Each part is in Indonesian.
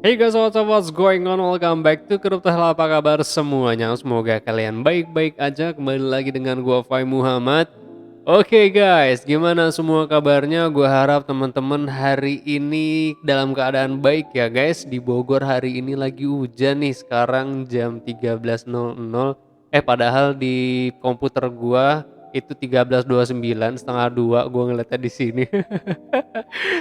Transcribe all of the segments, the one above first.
Hey guys, what's going on? Welcome back to Crypto Hell. Apa kabar semuanya? Semoga kalian baik-baik aja. Kembali lagi dengan gua Fai Muhammad. Oke guys, gimana semua kabarnya? Gua harap teman-teman hari ini dalam keadaan baik ya guys. Di Bogor hari ini lagi hujan nih. Sekarang jam 13.00. Padahal di komputer gua itu 13.29, setengah 2 gua ngeliatnya di sini.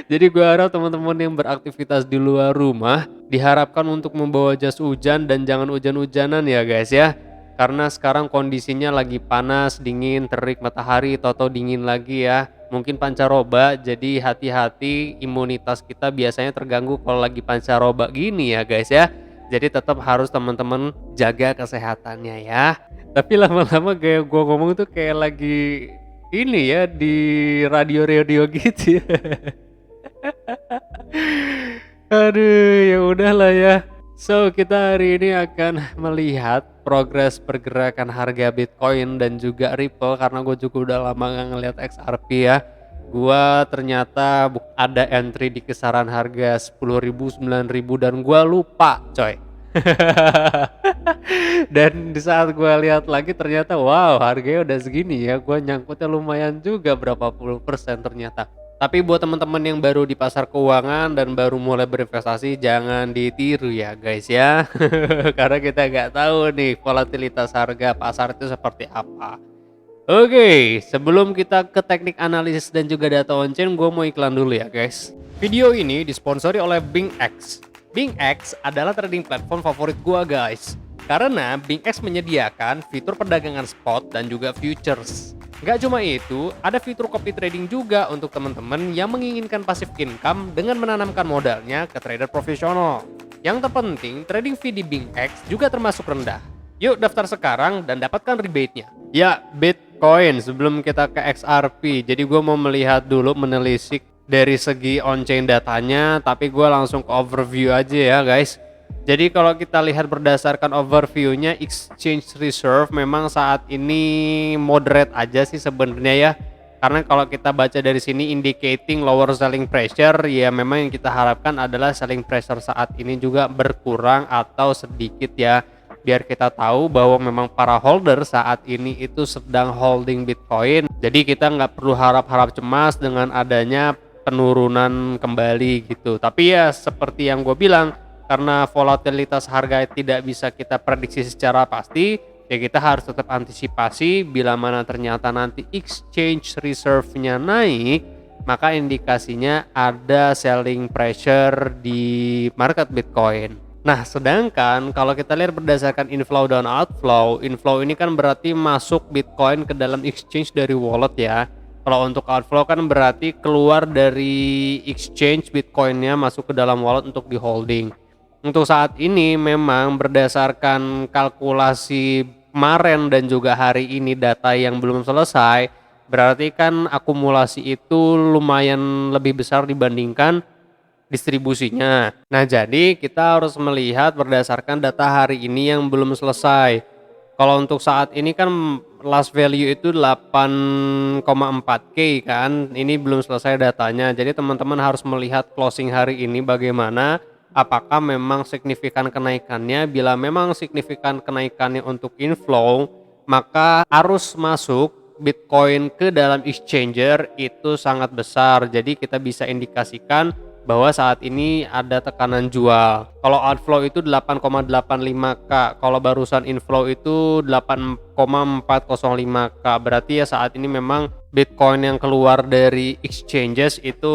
Jadi gue harap teman-teman yang beraktivitas di luar rumah diharapkan untuk membawa jas hujan dan jangan hujan-hujanan ya guys ya. Karena sekarang kondisinya lagi panas, dingin, terik matahari, toto dingin lagi ya. Mungkin pancaroba, jadi hati-hati, imunitas kita biasanya terganggu kalau lagi pancaroba gini ya guys ya. Jadi tetap harus teman-teman jaga kesehatannya ya. Tapi lama-lama kayak gue ngomong tuh kayak lagi ini ya di radio-radio gitu ya. Aduh, ya udahlah ya. So, kita hari ini akan melihat progres pergerakan harga Bitcoin dan juga Ripple karena gue juga udah lama gak ngeliat XRP ya. Gua ternyata ada entry di kisaran harga 10.000, 9.000 dan gua lupa, coy. Dan di saat gua lihat lagi ternyata wow, harganya udah segini ya. Gua nyangkutnya lumayan juga berapa puluh persen ternyata. Tapi buat teman-teman yang baru di pasar keuangan dan baru mulai berinvestasi jangan ditiru ya guys ya. Karena kita nggak tahu nih volatilitas harga pasar itu seperti apa. Oke, sebelum kita ke teknik analisis dan juga data on-chain, gue mau iklan dulu ya guys. Video ini disponsori oleh BingX. BingX adalah trading platform favorit gue guys. Karena BingX menyediakan fitur perdagangan spot dan juga futures. Gak cuma itu, ada fitur copy trading juga untuk teman-teman yang menginginkan passive income dengan menanamkan modalnya ke trader profesional. Yang terpenting, trading fee di BingX juga termasuk rendah. Yuk daftar sekarang dan dapatkan rebate-nya. Ya, Bitcoin sebelum kita ke XRP. Jadi gue mau melihat dulu, menelisik dari segi on-chain datanya, tapi gue langsung ke overview aja ya guys. Jadi kalau kita lihat berdasarkan overview-nya, exchange reserve memang saat ini moderate aja sih sebenarnya ya. Karena kalau kita baca dari sini indicating lower selling pressure, ya memang yang kita harapkan adalah selling pressure saat ini juga berkurang atau sedikit ya. Biar kita tahu bahwa memang para holder saat ini itu sedang holding Bitcoin. Jadi kita nggak perlu harap-harap cemas dengan adanya penurunan kembali gitu. Tapi ya seperti yang gue bilang, karena volatilitas harga tidak bisa kita prediksi secara pasti, ya kita harus tetap antisipasi. Bila mana ternyata nanti exchange reserve-nya naik, maka indikasinya ada selling pressure di market Bitcoin. Nah, sedangkan kalau kita lihat berdasarkan inflow dan outflow, inflow ini kan berarti masuk Bitcoin ke dalam exchange dari wallet ya. Kalau untuk outflow kan berarti keluar dari exchange Bitcoinnya masuk ke dalam wallet untuk di holding. Untuk saat ini memang berdasarkan kalkulasi kemarin dan juga hari ini data yang belum selesai, berarti kan akumulasi itu lumayan lebih besar dibandingkan distribusinya. Nah, jadi kita harus melihat berdasarkan data hari ini yang belum selesai. Kalau untuk saat ini kan last value itu 8,4K kan, ini belum selesai datanya. Jadi teman-teman harus melihat closing hari ini bagaimana, apakah memang signifikan kenaikannya. Bila memang signifikan kenaikannya untuk inflow, maka arus masuk Bitcoin ke dalam exchanger itu sangat besar. Jadi kita bisa indikasikan bahwa saat ini ada tekanan jual. Kalau outflow itu 8,85K, kalau barusan inflow itu 8,405K. Berarti ya saat ini memang Bitcoin yang keluar dari exchanges itu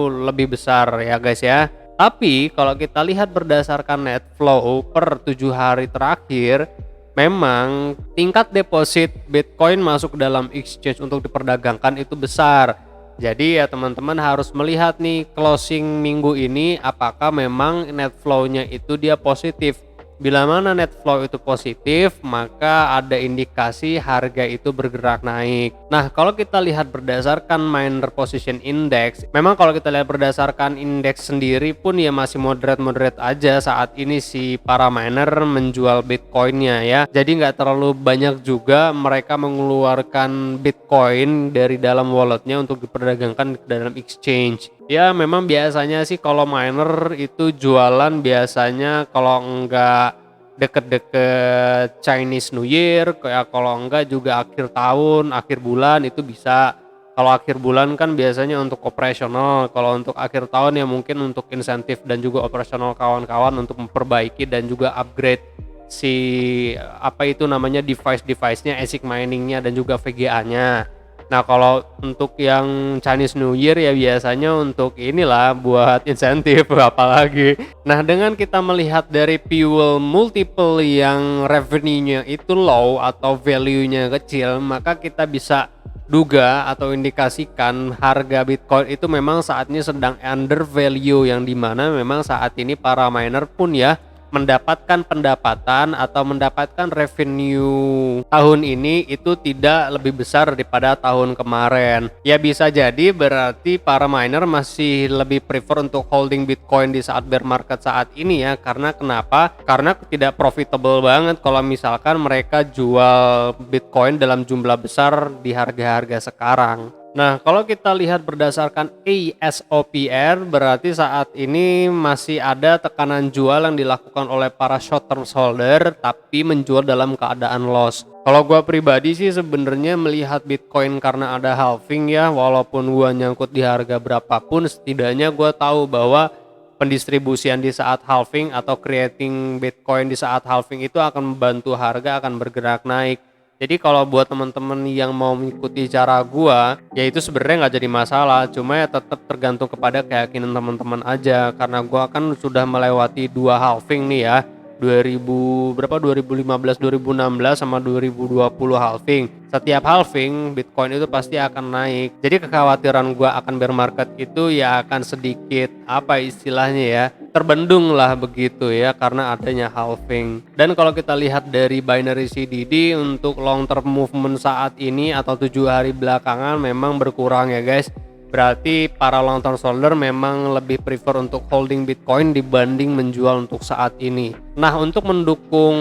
lebih besar ya guys ya. Tapi kalau kita lihat berdasarkan net flow per 7 hari terakhir, memang tingkat deposit Bitcoin masuk ke dalam exchange untuk diperdagangkan itu besar. Jadi ya teman-teman harus melihat nih closing minggu ini apakah memang net flow-nya itu dia positif. Bila mana net flow itu positif, maka ada indikasi harga itu bergerak naik. Nah, kalau kita lihat berdasarkan miner position index, memang kalau kita lihat berdasarkan indeks sendiri pun ya masih moderate aja saat ini si para miner menjual Bitcoinnya ya. Jadi nggak terlalu banyak juga mereka mengeluarkan Bitcoin dari dalam walletnya untuk diperdagangkan ke dalam exchange. Ya memang biasanya sih kalau miner itu jualan biasanya kalau enggak deket-deket Chinese New Year, kayak kalau enggak juga akhir tahun, akhir bulan itu bisa. Kalau akhir bulan kan biasanya untuk operasional, kalau untuk akhir tahun ya mungkin untuk insentif dan juga operasional kawan-kawan untuk memperbaiki dan juga upgrade si apa itu namanya device-device-nya, ASIC mining-nya dan juga VGA-nya. Nah, kalau untuk yang Chinese New Year ya biasanya untuk inilah buat insentif apalagi. Nah, dengan kita melihat dari fuel multiple yang revenue-nya itu low atau value-nya kecil, maka kita bisa duga atau indikasikan harga Bitcoin itu memang saat ini sedang under value, yang dimana memang saat ini para miner pun ya mendapatkan pendapatan atau mendapatkan revenue tahun ini itu tidak lebih besar daripada tahun kemarin. Ya bisa jadi berarti para miner masih lebih prefer untuk holding Bitcoin di saat bear market saat ini ya. Karena kenapa? Karena tidak profitable banget kalau misalkan mereka jual Bitcoin dalam jumlah besar di harga-harga sekarang. Nah, kalau kita lihat berdasarkan ASOPR, berarti saat ini masih ada tekanan jual yang dilakukan oleh para short term holder tapi menjual dalam keadaan loss. Kalau gua pribadi sih sebenarnya melihat Bitcoin karena ada halving ya, walaupun gua nyangkut di harga berapapun, setidaknya gua tahu bahwa pendistribusian di saat halving atau creating Bitcoin di saat halving itu akan membantu harga akan bergerak naik. Jadi kalau buat teman-teman yang mau mengikuti cara gua, ya itu sebenarnya nggak jadi masalah. Cuma ya tetap tergantung kepada keyakinan teman-teman aja. Karena gua kan sudah melewati 2 halving nih ya. 2000 berapa 2015, 2016 sama 2020 halving. Setiap halving Bitcoin itu pasti akan naik. Jadi kekhawatiran gua akan bear market itu ya akan sedikit apa istilahnya ya, terbendung lah begitu ya karena adanya halving. Dan kalau kita lihat dari binary CDD untuk long term movement saat ini atau 7 hari belakangan memang berkurang ya guys. Berarti para long term holder memang lebih prefer untuk holding Bitcoin dibanding menjual untuk saat ini. Nah, untuk mendukung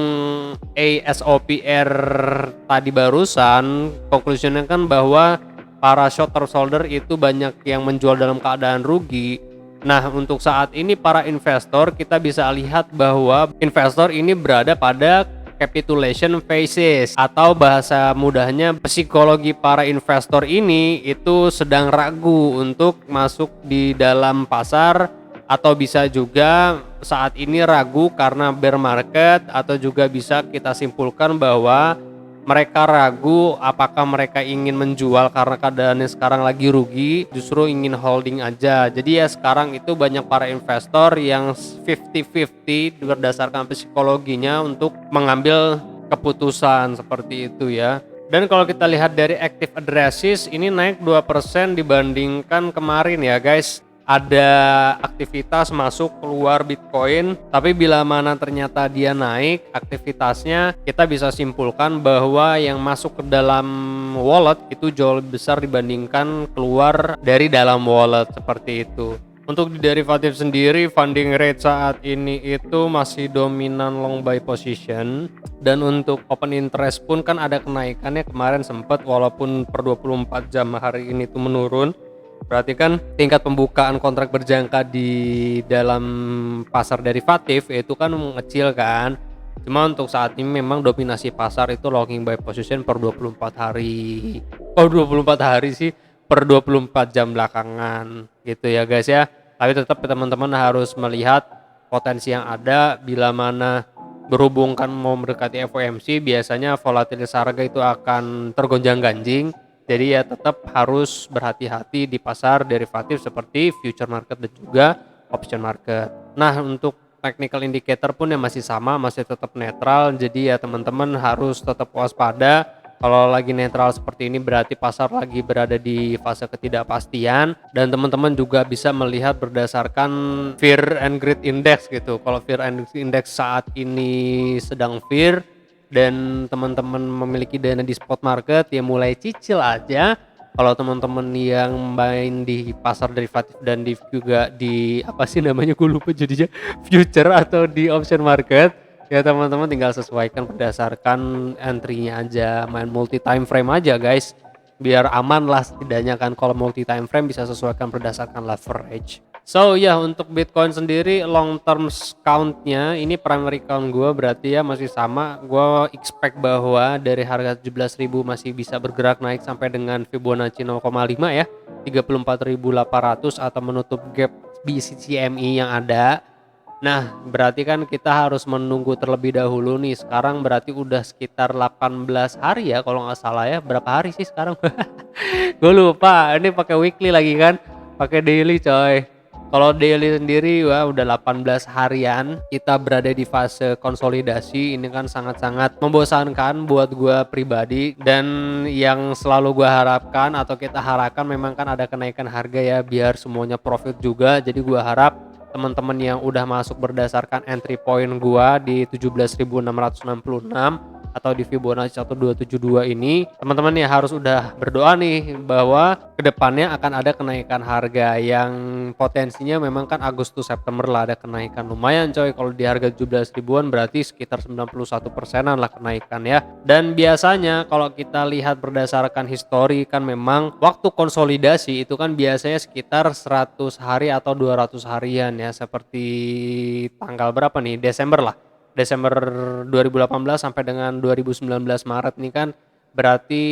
ASOPR tadi barusan, konklusinya kan bahwa para short term holder itu banyak yang menjual dalam keadaan rugi. Nah, untuk saat ini para investor kita bisa lihat bahwa investor ini berada pada capitulation phases atau bahasa mudahnya psikologi para investor ini itu sedang ragu untuk masuk di dalam pasar atau bisa juga saat ini ragu karena bear market atau juga bisa kita simpulkan bahwa mereka ragu apakah mereka ingin menjual karena keadaannya sekarang lagi rugi, justru ingin holding aja. Jadi ya sekarang itu banyak para investor yang 50-50 berdasarkan psikologinya untuk mengambil keputusan seperti itu ya. Dan kalau kita lihat dari active addresses ini naik 2% dibandingkan kemarin ya guys. Ada aktivitas masuk keluar Bitcoin, tapi bila mana ternyata dia naik aktivitasnya, kita bisa simpulkan bahwa yang masuk ke dalam wallet itu jauh lebih besar dibandingkan keluar dari dalam wallet seperti itu. Untuk di derivatif sendiri, funding rate saat ini itu masih dominan long buy position, dan untuk open interest pun kan ada kenaikannya kemarin sempat, walaupun per 24 jam hari ini itu menurun. Berarti kan tingkat pembukaan kontrak berjangka di dalam pasar derivatif itu kan mengecil kan. Cuma untuk saat ini memang dominasi pasar itu longing buy position per 24 hari. Oh 24 hari sih, per 24 jam belakangan gitu ya guys ya. Tapi tetap teman-teman harus melihat potensi yang ada bila mana berhubung kan mau mendekati FOMC, biasanya volatilitas harga itu akan tergonjang-ganjing. Jadi ya tetap harus berhati-hati di pasar derivatif seperti future market dan juga option market. Nah, untuk technical indicator pun yang masih sama, masih tetap netral. Jadi ya teman-teman harus tetap waspada. Kalau lagi netral seperti ini berarti pasar lagi berada di fase ketidakpastian, dan teman-teman juga bisa melihat berdasarkan fear and greed index gitu. Kalau fear and greed index saat ini sedang fear dan teman-teman memiliki dana di spot market, ya mulai cicil aja. Kalau teman-teman yang main di pasar derivatif dan di juga di apa sih namanya, gue lupa jadinya, future atau di option market, ya teman-teman tinggal sesuaikan berdasarkan entry-nya aja, main multi time frame aja guys. biar aman lah setidaknya kan kalau multi time frame bisa sesuaikan berdasarkan leverage. So ya, untuk Bitcoin sendiri long term count-nya ini primary count gue berarti ya masih sama. Gue expect bahwa dari harga 17.000 masih bisa bergerak naik sampai dengan Fibonacci 0,5 ya, 34.800 atau menutup gap BCCME yang ada. Nah, berarti kan kita harus menunggu terlebih dahulu nih. Sekarang berarti udah sekitar 18 hari ya kalau nggak salah ya. Berapa hari sih sekarang? Gue lupa. Ini pakai weekly lagi kan? Pakai daily coy. Kalau daily sendiri wah udah 18 harian kita berada di fase konsolidasi. Ini kan sangat-sangat membosankan buat gua pribadi, dan yang selalu gua harapkan atau kita harapkan memang kan ada kenaikan harga ya biar semuanya profit juga. Jadi gua harap teman-teman yang udah masuk berdasarkan entry point gua di 17.666 atau di Fibonacci 1272 ini, teman-teman ya harus udah berdoa nih bahwa kedepannya akan ada kenaikan harga yang potensinya memang kan Agustus September lah ada kenaikan lumayan coy. Kalau di harga 17 ribuan berarti sekitar 91%-an lah kenaikan ya. Dan biasanya kalau kita lihat berdasarkan histori kan memang waktu konsolidasi itu kan biasanya sekitar 100 hari atau 200 harian ya, seperti tanggal berapa nih, Desember 2018 sampai dengan 2019 Maret nih kan berarti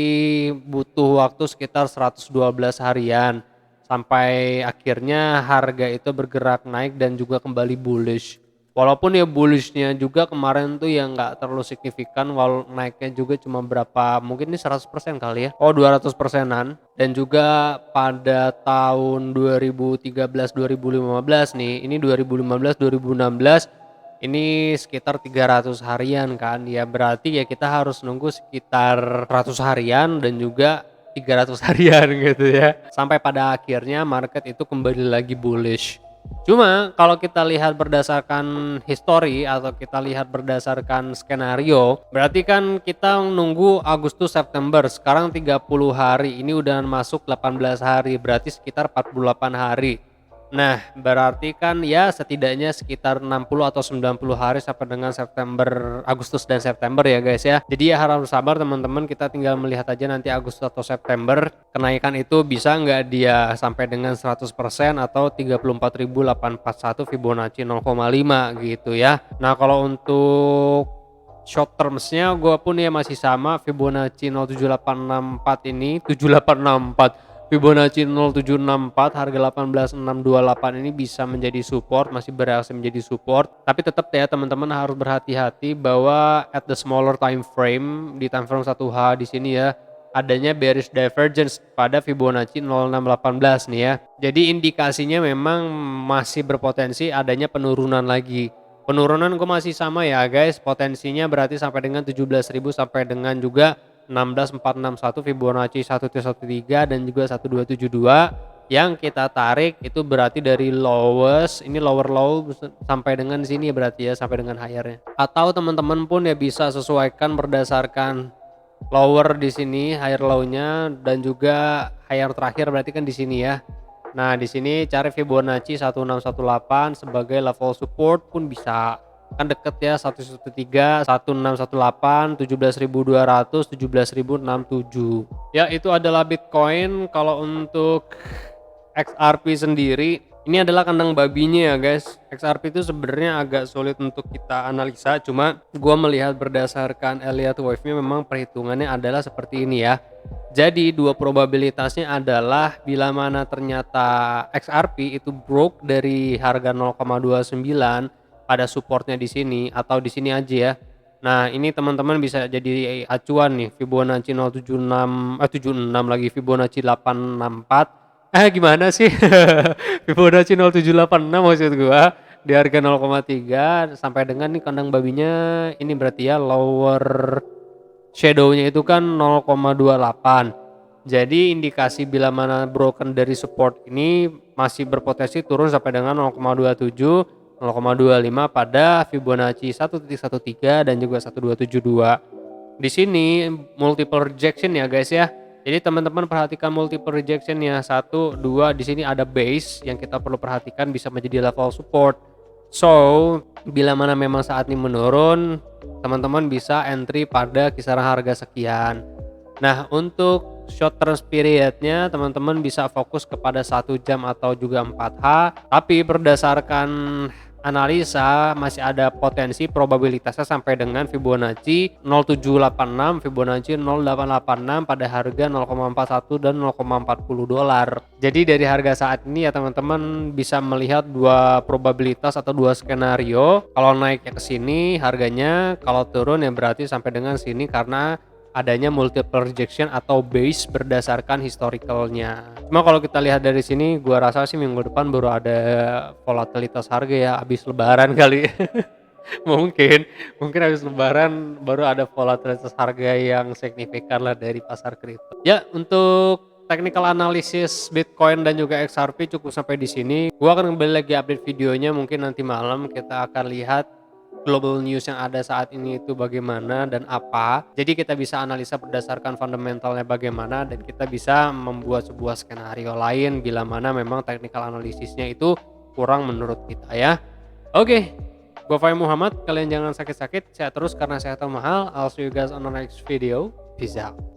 butuh waktu sekitar 112 harian sampai akhirnya harga itu bergerak naik dan juga kembali bullish. Walaupun ya bullishnya juga kemarin tuh yang nggak terlalu signifikan, walau naiknya juga cuma berapa, mungkin ini 100% kali ya, 200%-an. Dan juga pada tahun 2013-2015 nih, ini 2015-2016 ini sekitar 300 harian kan ya, berarti ya kita harus nunggu sekitar 100 harian dan juga 300 harian gitu ya sampai pada akhirnya market itu kembali lagi bullish. Cuma kalau kita lihat berdasarkan history atau kita lihat berdasarkan skenario, berarti kan kita nunggu Agustus September, sekarang 30 hari, ini udah masuk 18 hari, berarti sekitar 48 hari. Nah, berarti kan ya setidaknya sekitar 60 atau 90 hari sampai dengan Agustus dan September ya guys ya. Jadi ya harus sabar teman-teman, kita tinggal melihat aja nanti Agustus atau September kenaikan itu bisa nggak dia sampai dengan 100% atau 34.841 Fibonacci 0,5 gitu ya. Nah, kalau untuk short termsnya gue pun ya masih sama, Fibonacci 07864 ini 7864 Fibonacci 0764 harga 18.628 ini bisa menjadi support, masih bereaksi menjadi support. Tapi tetap ya teman-teman harus berhati-hati bahwa at the smaller time frame, di time frame 1H di sini ya, adanya bearish divergence pada Fibonacci 0618 nih ya. Jadi indikasinya memang masih berpotensi adanya penurunan lagi. Penurunan gue masih sama ya guys, potensinya berarti sampai dengan 17.000 sampai dengan juga 16461 Fibonacci 1313 dan juga 1272 yang kita tarik itu berarti dari lowest, ini lower low sampai dengan sini berarti ya, sampai dengan higher-nya. Atau teman-teman pun ya bisa sesuaikan berdasarkan lower di sini, higher low-nya, dan juga higher terakhir berarti kan di sini ya. Nah, di sini cari Fibonacci 1618 sebagai level support pun bisa. Kan deket ya, 113, 1618, 17.200, 17.067. Ya, itu adalah Bitcoin. Kalau untuk XRP sendiri, ini adalah kandang babinya ya guys. XRP itu sebenarnya agak sulit untuk kita analisa, cuma gua melihat berdasarkan Elliott Wave-nya memang perhitungannya adalah seperti ini ya. Jadi dua probabilitasnya adalah bila mana ternyata XRP itu broke dari harga 0,29 pada supportnya di sini atau di sini aja ya. Nah, ini teman-teman bisa jadi acuan nih, Fibonacci 076 lagi, Fibonacci 864. Gimana sih? Fibonacci 0786 maksud gua di harga 0,3 sampai dengan nih kandang babinya ini berarti ya lower shadow-nya itu kan 0,28. Jadi indikasi bila mana broken dari support ini masih berpotensi turun sampai dengan 0,27 0,25 pada Fibonacci 1.13 dan juga 1272. Di sini multiple rejection ya guys ya. Jadi teman-teman perhatikan multiple rejection ya. 1, 2, di sini ada base yang kita perlu perhatikan bisa menjadi level support. So, bila mana memang saat ini menurun, teman-teman bisa entry pada kisaran harga sekian. Nah, untuk short term periodnya teman-teman bisa fokus kepada 1 jam atau juga 4H, tapi berdasarkan analisa masih ada potensi probabilitasnya sampai dengan Fibonacci 0786, Fibonacci 0886 pada harga 0,41 dan 0,40 dolar. Jadi dari harga saat ini ya teman-teman bisa melihat dua probabilitas atau dua skenario. Kalau naiknya ke sini harganya, kalau turun ya berarti sampai dengan sini karena adanya multiple rejection atau base berdasarkan historicalnya. Cuma kalau kita lihat dari sini, gua rasa sih minggu depan baru ada volatilitas harga ya, habis lebaran kali. Mungkin habis lebaran baru ada volatilitas harga yang signifikan lah dari pasar kripto. Ya, untuk technical analysis Bitcoin dan juga XRP cukup sampai di sini. Gua akan kembali lagi update videonya mungkin nanti malam, kita akan lihat global news yang ada saat ini itu bagaimana dan apa. Jadi kita bisa analisa berdasarkan fundamentalnya bagaimana dan kita bisa membuat sebuah skenario lain bila mana memang technical analisisnya itu kurang menurut kita ya. Oke, gue Fahim Muhammad. Kalian jangan sakit-sakit, sehat terus karena sehat mahal. I'll see you guys on the next video. Peace out.